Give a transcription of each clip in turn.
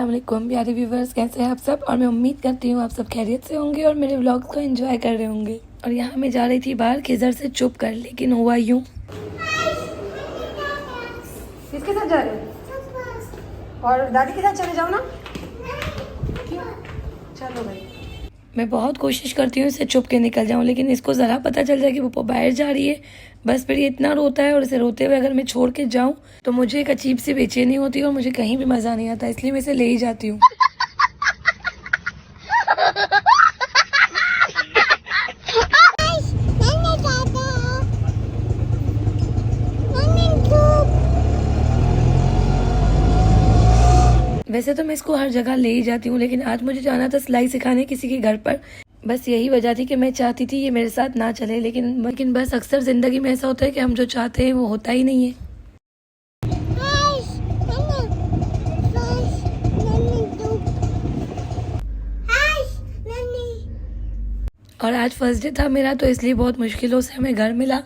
अस्सलाम वालेकुम प्यारे व्यूवर्स, कैसे हैं आप सब। और मैं उम्मीद करती हूँ आप सब खैरियत से होंगे और मेरे व्लॉग्स को एंजॉय कर रहे होंगे। और यहाँ मैं जा रही थी बाहर खिजर से चुप कर, लेकिन हुआ यूँ। किसके साथ जा रहे हो? और दादी के साथ चले जाओ ना। क्यों? चलो भाई। मैं बहुत कोशिश करती हूँ इसे चुप के निकल जाऊँ, लेकिन इसको ज़रा पता चल जाए कि वो बाहर जा रही है, बस फिर ये इतना रोता है। और इसे रोते हुए अगर मैं छोड़ के जाऊँ तो मुझे एक अजीब सी बेचैनी होती है और मुझे कहीं भी मज़ा नहीं आता, इसलिए मैं इसे ले ही जाती हूँ। वैसे तो मैं इसको हर जगह ले ही जाती हूँ, लेकिन आज मुझे जाना था सिलाई सिखाने किसी के घर पर। बस यही वजह थी कि मैं चाहती थी ये मेरे साथ ना चले, लेकिन बस अक्सर ज़िंदगी में ऐसा होता है कि हम जो चाहते हैं वो होता ही नहीं है। और आज फर्स्ट डे था मेरा, तो इसलिए बहुत मुश्किलों से हमें घर मिला।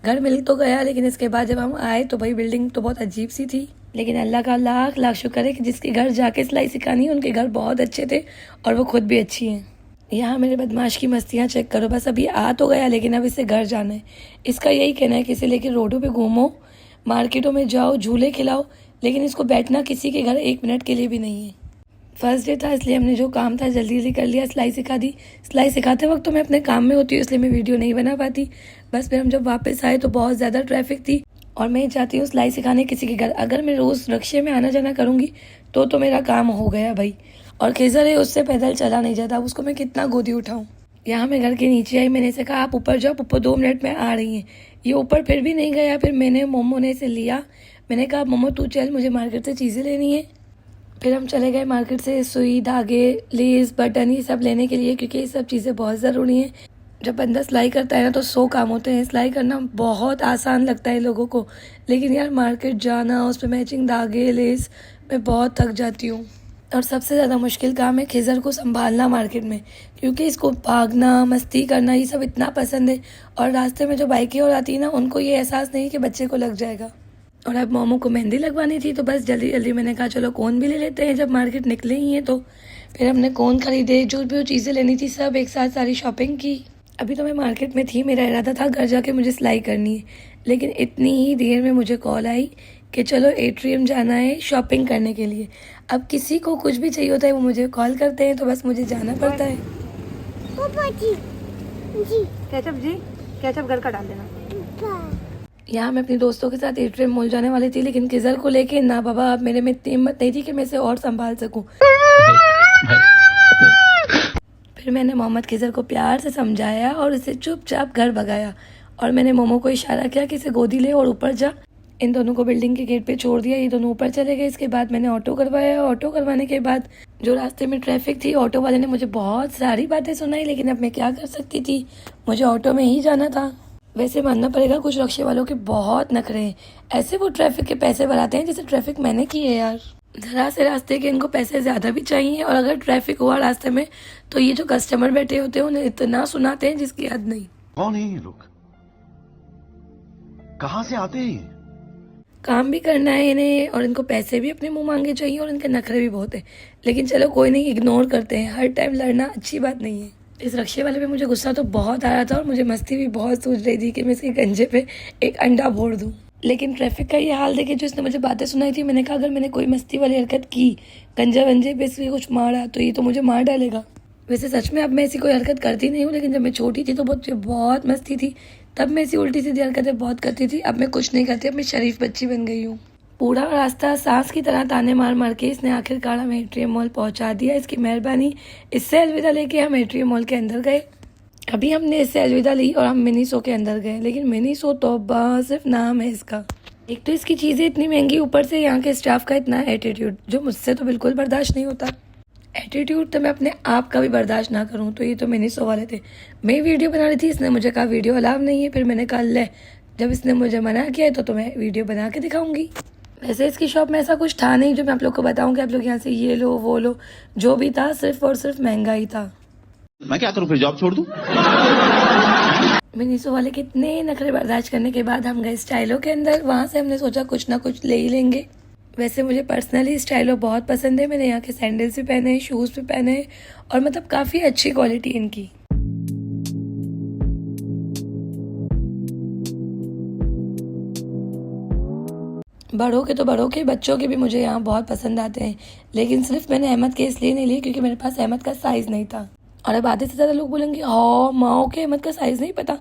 घर मिल तो गया, लेकिन इसके बाद जब हम आए तो भाई बिल्डिंग तो बहुत अजीब सी थी। लेकिन अल्लाह का लाख लाख शुक्र है कि जिसके घर जाके सिलाई सिखानी है उनके घर बहुत अच्छे थे और वो खुद भी अच्छी हैं। यहाँ मेरे बदमाश की मस्तियाँ चेक करो। बस अभी आ तो गया, लेकिन अब इसे घर जाना है। इसका यही कहना है कि इसे लेकर रोडों पे घूमो, मार्केटों में जाओ, झूले खिलाओ, लेकिन इसको बैठना किसी के घर 1 मिनट के लिए भी नहीं है। फर्स्ट डे था इसलिए हमने जो काम था जल्दी जल्दी कर लिया, सिलाई सिखा दी। सिलाई सिखाते वक्त तो मैं अपने काम में होती हूँ, इसलिए मैं वीडियो नहीं बना पाती। बस फिर हम जब वापस आए तो बहुत ज़्यादा ट्रैफिक थी और मैं चाहती हूँ सिलाई सिखाने किसी के घर। अगर मैं रोज़ रिक्शे में आना जाना करूँगी तो मेरा काम हो गया भाई। और खिजर है, उससे पैदल चला नहीं जाता, उसको मैं कितना गोदी उठाऊँ। यहाँ मैं घर के नीचे आई, मैंने इसे कहा आप ऊपर जाओ, पप्पू 2 मिनट में आ रही हैं। ये ऊपर फिर भी नहीं गया। फिर मोमो ने इसे लिया। मैंने कहा मोमो तू चल, मुझे मार्केट से चीज़ें लेनी है। फिर हम चले गए मार्केट से सुई, धागे, लेस, बटन, ये सब लेने के लिए, क्योंकि ये सब चीज़ें बहुत ज़रूरी हैं। जब बंदा सिलाई करता है ना तो 100 काम होते हैं। सिलाई करना बहुत आसान लगता है लोगों को, लेकिन यार मार्केट जाना, उस पर मैचिंग धागे, लेस, मैं बहुत थक जाती हूँ। और सबसे ज़्यादा मुश्किल काम है खिजर को संभालना मार्केट में, क्योंकि इसको भागना, मस्ती करना ये सब इतना पसंद है। और रास्ते में जो बाइकें और आती है ना, उनको ये एहसास नहीं कि बच्चे को लग जाएगा। और अब मोमो को मेहंदी लगवानी थी, तो बस जल्दी जल्दी मैंने कहा चलो कोन भी ले लेते हैं, जब मार्केट निकले ही हैं तो। फिर हमने कोन खरीदे, जो भी चीज़ें लेनी थी सब एक साथ सारी शॉपिंग की। अभी तो मैं मार्केट में थी, मेरा इरादा था घर जाके मुझे सिलाई करनी है, लेकिन इतनी ही देर में मुझे कॉल आई कि चलो एट्रियम जाना है शॉपिंग करने के लिए। अब किसी को कुछ भी चाहिए होता है वो मुझे कॉल करते हैं, तो बस मुझे जाना पड़ता है। केचप घर का डाल देना। यहाँ मैं अपने दोस्तों के साथ एट्रियम मॉल जाने वाली थी, लेकिन किजर को लेके ना बाबा, अब मेरे में इतनी हिम्मत नहीं थी कि मैं इसे और संभाल सकूं। फिर मैंने मोहम्मद किजर को प्यार से समझाया और इसे चुपचाप घर भगाया। और मैंने मोमो को इशारा किया कि इसे गोदी ले और ऊपर जा। इन दोनों को बिल्डिंग के गेट पे छोड़ दिया, ये दोनों ऊपर चले गए। इसके बाद मैंने ऑटो करवाया। ऑटो करवाने के बाद जो रास्ते में ट्रैफिक थी, ऑटो वाले ने मुझे बहुत सारी बातें सुनाई, लेकिन अब मैं क्या कर सकती थी, मुझे ऑटो में ही जाना था। वैसे मानना पड़ेगा कुछ रिक्शे वालों के बहुत नखरे हैं। ऐसे वो ट्रैफिक के पैसे बढ़ाते हैं जैसे ट्रैफिक मैंने की है यार। जरा से रास्ते के इनको पैसे ज़्यादा भी चाहिए, और अगर ट्रैफिक हुआ रास्ते में तो ये जो कस्टमर बैठे होते हैं उन्हें इतना सुनाते हैं जिसकी हद नहीं। कौन है ये लोग, कहाँ से आते हैं? काम भी करना है इन्हें और इनको पैसे भी अपने मुंह मांगे चाहिए, और इनके नखरे भी बहुत है। लेकिन चलो कोई नहीं, इग्नोर करते हैं। हर टाइम लड़ना अच्छी बात नहीं है। इस रिक्शे वाले पे मुझे गुस्सा तो बहुत आ रहा था और मुझे मस्ती भी बहुत सूझ रही थी कि मैं इसके गंजे पे एक अंडा फोड़ दूं। लेकिन ट्रैफिक का ये हाल देखे जो इसने मुझे बातें सुनाई थी, मैंने कहा अगर मैंने कोई मस्ती वाली हरकत की, गंजा वंजे पे इसलिए कुछ मारा, तो ये तो मुझे मार डालेगा। वैसे सच में अब मैं ऐसी कोई हरकत करती नहीं हूँ, लेकिन जब मैं छोटी थी तो बहुत मस्ती थी, तब मैं ऐसी उल्टी सीधी हरकतें बहुत करती थी। अब मैं कुछ नहीं करती, अब मैं शरीफ बच्ची बन गई हूँ। पूरा रास्ता सांस की तरह ताने मार मार के इसने आखिरकार हमें एट्रियम मॉल पहुंचा दिया। इसकी मेहरबानी। इससे अलविदा लेके हम एट्रियम मॉल के अंदर गए। अभी हमने इससे अलविदा ली और हम मिनीसो के अंदर गए, लेकिन मिनीसो तो बस सिर्फ नाम है इसका। एक तो इसकी चीज़ें इतनी महंगी, ऊपर से यहाँ के स्टाफ का इतना एटीट्यूड जो मुझसे तो बिल्कुल बर्दाश्त नहीं होता। एटीट्यूड तो मैं अपने आप का भी बर्दाश्त ना करूँ, तो ये तो मिनीसो वाले थे। मैं वीडियो बना रही थी, इसने मुझे कहा वीडियो अलाउ नहीं है। फिर मैंने कहा ले, जब इसने मुझे मना किया है तो मैं वीडियो बना के दिखाऊंगी। वैसे इसकी शॉप में ऐसा कुछ था नहीं जो मैं आप लोग को बताऊं कि आप लोग यहाँ से ये लो वो लो। जो भी था सिर्फ और सिर्फ महंगा ही था। मैं क्या करूं, फिर जॉब छोड़ दूं? मिनीसो वाले कितने नखरे बर्दाश्त करने के बाद हम गए स्टाइलो के अंदर। वहाँ से हमने सोचा कुछ ना कुछ ले ही लेंगे। वैसे मुझे पर्सनली स्टाइल बहुत पसंद है। मैंने यहाँ के सैंडल्स भी पहने हैं, शूज़ भी पहने हैं और मतलब काफ़ी अच्छी क्वालिटी इनकी। बड़ों के तो बड़ों के, बच्चों के भी मुझे यहाँ बहुत पसंद आते हैं, लेकिन सिर्फ मैंने अहमद के इसलिए नहीं लिए क्योंकि मेरे पास अहमद का साइज़ नहीं था। और अब आधे से ज़्यादा लोग बोलेंगे हाँ माओ के अहमद का साइज़ नहीं पता,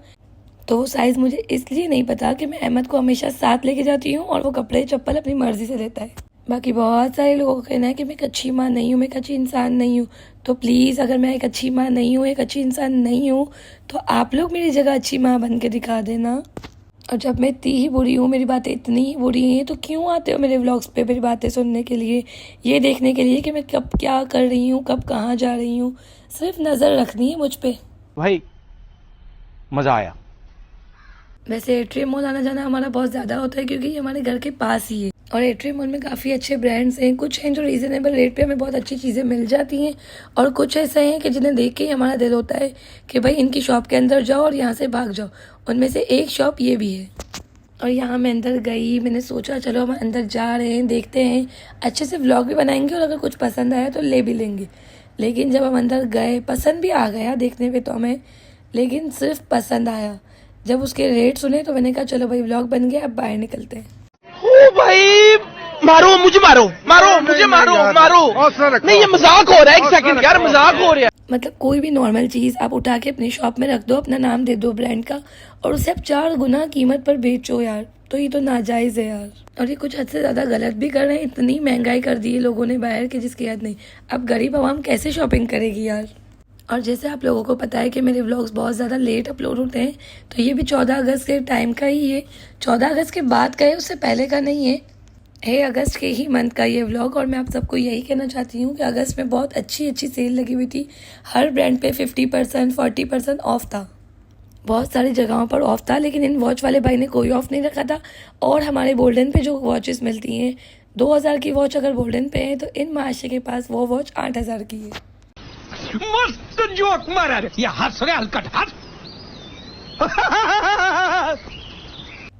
तो वो साइज़ मुझे इसलिए नहीं पता कि मैं अहमद को हमेशा साथ लेके जाती हूँ और वो कपड़े चप्पल अपनी मर्ज़ी से लेता है। बाकी बहुत सारे लोगों का कहना है कि मैं एक अच्छी माँ नहीं हूँ, मैं एक अच्छी इंसान नहीं हूँ। तो प्लीज़ अगर मैं एक अच्छी माँ नहीं हूँ, एक अच्छी इंसान नहीं हूँ, तो आप लोग मेरी जगह अच्छी माँ बन के दिखा देना। और जब मैं इतनी ही बुरी हूँ, मेरी बातें इतनी ही बुरी हैं, तो क्यों आते हो मेरे व्लॉग्स पे मेरी बातें सुनने के लिए, ये देखने के लिए कि मैं कब क्या कर रही हूँ, कब कहाँ जा रही हूँ। सिर्फ नज़र रखनी है मुझ पे। भाई मजा आया। वैसे एट्रियम मॉल आना जाना हमारा बहुत ज़्यादा होता है क्योंकि ये हमारे घर के पास ही है और एट्रियम मॉल में काफ़ी अच्छे ब्रांड्स हैं। कुछ हैं जो रीज़नेबल रेट पे हमें बहुत अच्छी चीज़ें मिल जाती हैं और कुछ ऐसे हैं कि जिन्हें देख के ही हमारा दिल होता है कि भाई इनकी शॉप के अंदर जाओ और यहाँ से भाग जाओ। उनमें से एक शॉप ये भी है। और यहाँ मैं अंदर गई, मैंने सोचा चलो हम अंदर जा रहे हैं, देखते हैं, अच्छे से व्लॉग भी बनाएंगे और अगर कुछ पसंद आया तो ले भी लेंगे। लेकिन जब हम अंदर गए, पसंद भी आ गया देखने पे तो हमें, लेकिन सिर्फ पसंद आया। जब उसके रेट सुने तो मैंने कहा चलो भाई व्लॉग बन गया, अब बाहर निकलते हैं। ओ भाई मारो मुझे, मारो मुझे, मारो नहीं, ये मजाक हो रहा है। एक सेकंड यार, मजाक हो रहा है। मतलब कोई भी नॉर्मल चीज़ आप उठा के अपनी शॉप में रख दो, अपना नाम दे दो ब्रांड का, और उसे आप 4 गुना कीमत पर बेचो यार, तो ये तो नाजायज़ है यार। और ये कुछ हद से ज़्यादा गलत भी कर रहे हैं। इतनी महंगाई कर दी है लोगों ने बाहर की जिसकी याद नहीं। अब गरीब आवाम कैसे शॉपिंग करेगी यार। और जैसे आप लोगों को पता है कि मेरे व्लॉग्स बहुत ज़्यादा लेट अपलोड होते हैं, तो ये भी 14 अगस्त के टाइम का ही है। 14 अगस्त के बाद का है, उससे पहले का नहीं है अगस्त के ही मंथ का ये व्लॉग। और मैं आप सबको यही कहना चाहती हूँ कि अगस्त में बहुत अच्छी सेल लगी हुई थी। हर ब्रांड पे 50% 40% ऑफ था। बहुत सारी जगहों पर ऑफ था, लेकिन इन वॉच वाले भाई ने कोई ऑफ नहीं रखा था। और हमारे गोल्डन पे जो वॉचेस मिलती हैं, 2000 की वॉच अगर गोल्डन पे है तो इन माशे के पास वो वॉच 8000 की है। मस्त जोक मारा रे, ये हंस रहे हलकट हंस।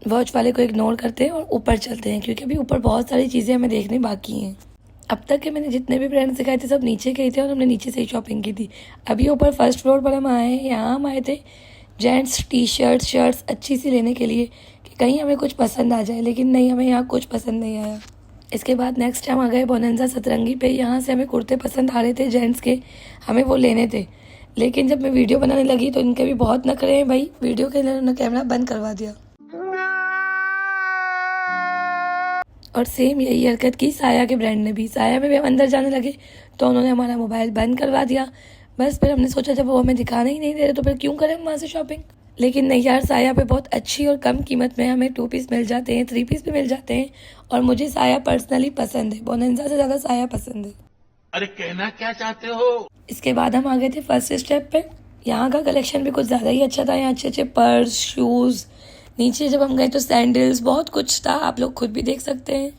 वॉच वाले को इग्नोर करते हैं और ऊपर चलते हैं क्योंकि अभी ऊपर बहुत सारी चीज़ें हमें देखने बाकी हैं। अब तक के मैंने जितने भी ब्रांड्स दिखाए थे सब नीचे गए थे और हमने नीचे से ही शॉपिंग की थी। अभी ऊपर फर्स्ट फ्लोर पर हम आए हैं। यहाँ हम आए थे जेंट्स टी-शर्ट्स शर्ट्स अच्छी सी लेने के लिए कि कहीं हमें कुछ पसंद आ जाए, लेकिन नहीं, हमें यहाँ कुछ पसंद नहीं आया। इसके बाद नेक्स्ट हम आ गए बोनेंजा सतरंगी पे। यहाँ से हमें कुर्ते पसंद आ रहे थे जेंट्स के, हमें वो लेने थे। लेकिन जब मैं वीडियो बनाने लगी तो इनके भी बहुत नखरे हैं भाई। वीडियो के लिए उन्होंने कैमरा बंद करवा दिया और सेम यही हरकत की साया के ब्रांड ने भी। साया में भी हम अंदर जाने लगे तो उन्होंने हमारा मोबाइल बंद करवा दिया। बस फिर हमने सोचा जब वो हमें दिखाना ही नहीं दे रहे तो फिर क्यों करें हम वहाँ से शॉपिंग। लेकिन नहीं यार, साया पे बहुत अच्छी और कम कीमत में हमें 2 पीस मिल जाते हैं, 3 पीस भी मिल जाते हैं। और मुझे साया पर्सनली पसंद है, बोनेंजा से ज़्यादा साया पसंद है। अरे कहना क्या चाहते हो? इसके बाद हम आ गए थे फर्स्ट स्टेप पे। यहाँ का कलेक्शन भी कुछ ज़्यादा ही अच्छा था। यहाँ अच्छे पर्स, शूज़, नीचे जब हम गए तो सैंडल्स, बहुत कुछ था, आप लोग खुद भी देख सकते हैं।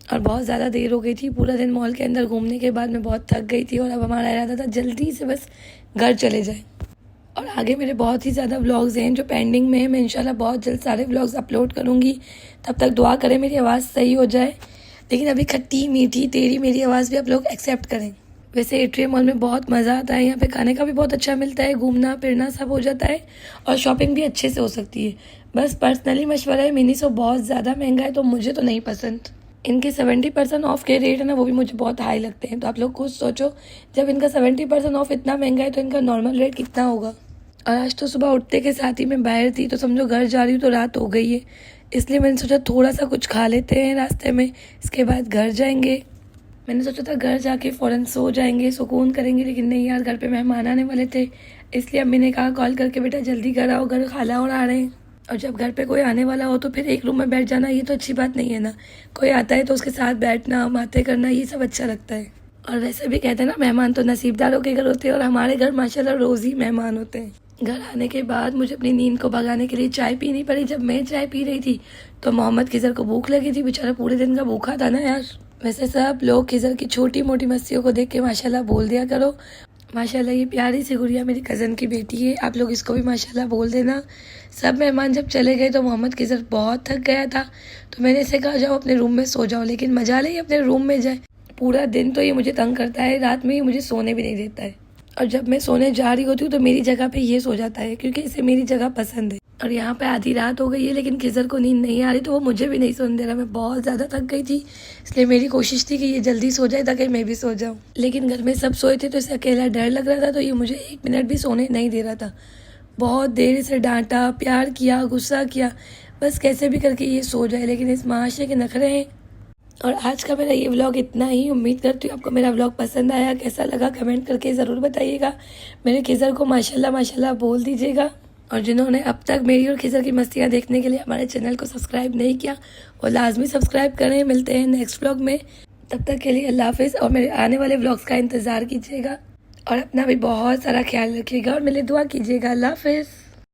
और बहुत ज़्यादा देर हो गई थी। पूरा दिन मॉल के अंदर घूमने के बाद मैं बहुत थक गई थी और अब हमारा इरादा था जल्दी से बस घर चले जाएं। और आगे मेरे बहुत ही ज़्यादा व्लॉग्स हैं जो पेंडिंग में है। मैं इंशाल्लाह बहुत जल्द सारे व्लॉग्स अपलोड करूँगी। तब तक दुआ करें मेरी आवाज़ सही हो जाए। लेकिन अभी खट्टी मीठी तेरी मेरी आवाज़ भी आप लोग एक्सेप्ट करें। वैसे एट्रियम मॉल में बहुत मज़ा आता है। यहाँ पे खाने का भी बहुत अच्छा मिलता है, घूमना फिरना सब हो जाता है और शॉपिंग भी अच्छे से हो सकती है। बस पर्सनली मशवरा है, मिनीसो बहुत ज़्यादा महंगा है तो मुझे तो नहीं पसंद। इनके 70% ऑफ के रेट है ना, वो भी मुझे बहुत हाई लगते हैं। तो आप लोग खुद सोचो, जब इनका 70% ऑफ इतना महंगा है तो इनका नॉर्मल रेट कितना होगा। और आज तो सुबह उठते के साथ ही मैं बाहर थी, तो समझो घर जा रही हूँ तो रात हो गई है। इसलिए मैंने सोचा थोड़ा सा कुछ खा लेते हैं रास्ते में, इसके बाद घर जाएंगे। मैंने सोचा था घर जाके फ़ौरन सो जाएंगे, सुकून करेंगे, लेकिन नहीं यार, घर पे मेहमान आने वाले थे। इसलिए अम्मी ने कहा कॉल करके बेटा जल्दी घर आओ, घर खाला और आ रहे हैं। और जब घर पे कोई आने वाला हो तो फिर एक रूम में बैठ जाना ये तो अच्छी बात नहीं है ना। कोई आता है तो उसके साथ बैठना, बातें करना, ये सब अच्छा लगता है। और वैसे भी कहते हैं ना, मेहमान तो नसीबदारों के घर होते हैं और हमारे घर माशाल्लाह रोज़ ही मेहमान होते हैं। घर आने के बाद मुझे अपनी नींद को भगाने के लिए चाय पीनी पड़ी। जब मैं चाय पी रही थी तो मोहम्मद खिज़र को भूख लगी थी, बेचारा पूरे दिन का भूखा था ना यार। वैसे सब लोग खिज़र की छोटी मोटी मस्तियों को देख के माशाल्लाह बोल दिया करो। माशाल्लाह ये प्यारी सी गुड़िया मेरी कज़न की बेटी है, आप लोग इसको भी माशाल्लाह बोल देना। सब मेहमान जब चले गए तो मोहम्मद खिज़र बहुत थक गया था, तो मैंने इसे कहा जाओ अपने रूम में सो जाओ, लेकिन मजा ले अपने रूम में जाए। पूरा दिन तो ये मुझे तंग करता है, रात में ये मुझे सोने भी नहीं देता है, और जब मैं सोने जा रही होती हूँ तो मेरी जगह पे ये सो जाता है, क्योंकि इसे मेरी जगह पसंद है। और यहाँ पे आधी रात हो गई है लेकिन खिज़र को नींद नहीं आ रही, तो वो मुझे भी नहीं सोने दे रहा। मैं बहुत ज़्यादा थक गई थी, इसलिए मेरी कोशिश थी कि ये जल्दी सो जाए ताकि मैं भी सो जाऊँ, लेकिन घर में सब सोए थे तो इसे अकेला डर लग रहा था, तो ये मुझे 1 मिनट भी सोने नहीं दे रहा था। बहुत देर से डांटा, प्यार किया, गुस्सा किया, बस कैसे भी करके ये सो जाए, लेकिन इस माशरे के नखरे हैं। और आज का मेरा ये व्लॉग इतना ही। उम्मीद करती हूँ आपको मेरा व्लॉग पसंद आया, कैसा लगा कमेंट करके ज़रूर बताइएगा। मेरे खिज़र को माशाल्लाह माशाल्लाह बोल दीजिएगा, और जिन्होंने अब तक मेरी और खिज़र की मस्तियाँ देखने के लिए हमारे चैनल को सब्सक्राइब नहीं किया वो लाजमी सब्सक्राइब करें। मिलते हैं नेक्स्ट व्लॉग में, तब तक के लिए अल्लाह हाफिज़, और मेरे आने वाले व्लॉग्स का इंतज़ार कीजिएगा, और अपना भी बहुत सारा ख्याल रखिएगा और मेरे लिए दुआ कीजिएगा। अल्लाह हाफिज़।